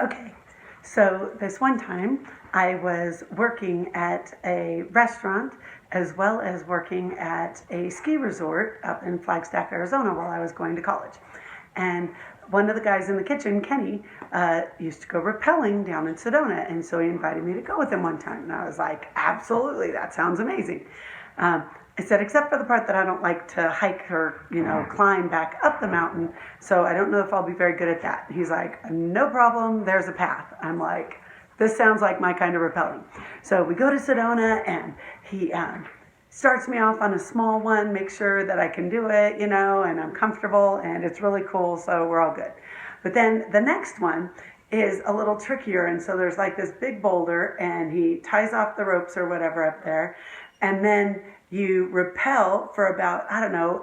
Okay, so this one time I was working at a restaurant as well as working at a ski resort up in Flagstaff, Arizona while I was going to college. And one of the guys in the kitchen, Kenny, used to go rappelling down in Sedona. And so he invited me to go with him one time. And I was like, absolutely, that sounds amazing. I said, except for the part that I don't like to hike or, climb back up the mountain. So I don't know if I'll be very good at that. He's like, no problem, there's a path. I'm like, this sounds like my kind of rappelling. So we go to Sedona and he starts me off on a small one, make sure that I can do it, and I'm comfortable and it's really cool. So we're all good. But then the next one is a little trickier. And so there's like this big boulder and he ties off the ropes or whatever up there. And then you rappel for about,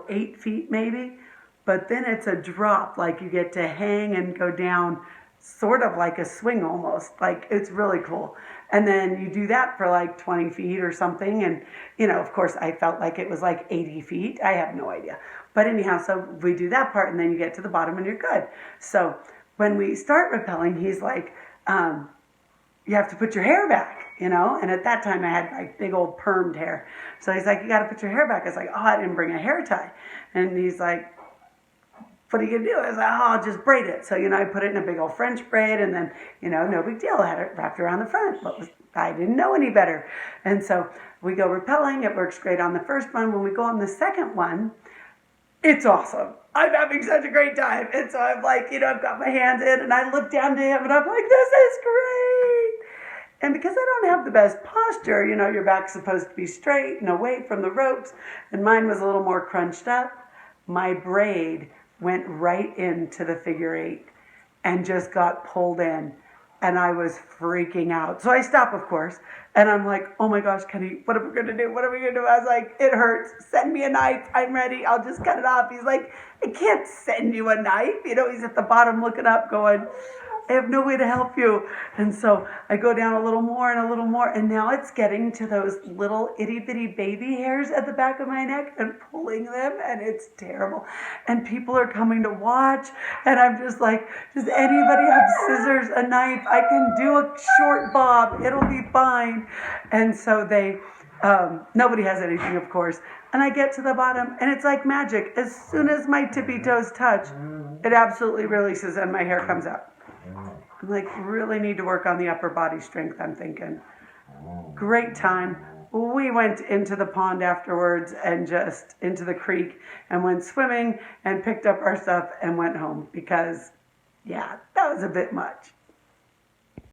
8 feet maybe. But then it's a drop, like you get to hang and go down sort of like a swing almost. Like it's really cool. And then you do that for like 20 feet or something. And, of course I felt like it was like 80 feet. I have no idea. But anyhow, so we do that part and then you get to the bottom and you're good. So when we start rappelling, he's like, you have to put your hair back. And at that time I had like big old permed hair. So he's like, you got to put your hair back. I was like, oh, I didn't bring a hair tie. And he's like, what are you going to do? I was like, oh, I'll just braid it. So, I put it in a big old French braid and then, no big deal. I had it wrapped around the front. I didn't know any better. And so we go rappelling. It works great on the first one. When we go on the second one, it's awesome. I'm having such a great time. And so I'm like, I've got my hands in and I look down to him and I'm like, this is great. And because I don't have the best posture, your back's supposed to be straight and away from the ropes, and mine was a little more crunched up, my braid went right into the figure eight and just got pulled in. And I was freaking out. So I stop, of course, and I'm like, oh my gosh, Kenny, what are we going to do? What are we going to do? I was like, it hurts. Send me a knife. I'm ready. I'll just cut it off. He's like, I can't send you a knife. He's at the bottom looking up going, I have no way to help you. And so I go down a little more and a little more. And now it's getting to those little itty bitty baby hairs at the back of my neck and pulling them. And it's terrible. And people are coming to watch. And I'm just like, does anybody have scissors, a knife? I can do a short bob. It'll be fine. And so nobody has anything, of course. And I get to the bottom and it's like magic. As soon as my tippy toes touch, it absolutely releases and my hair comes out. I'm like, really need to work on the upper body strength, I'm thinking. Great time. We went into the pond afterwards and just into the creek and went swimming and picked up our stuff and went home because, that was a bit much.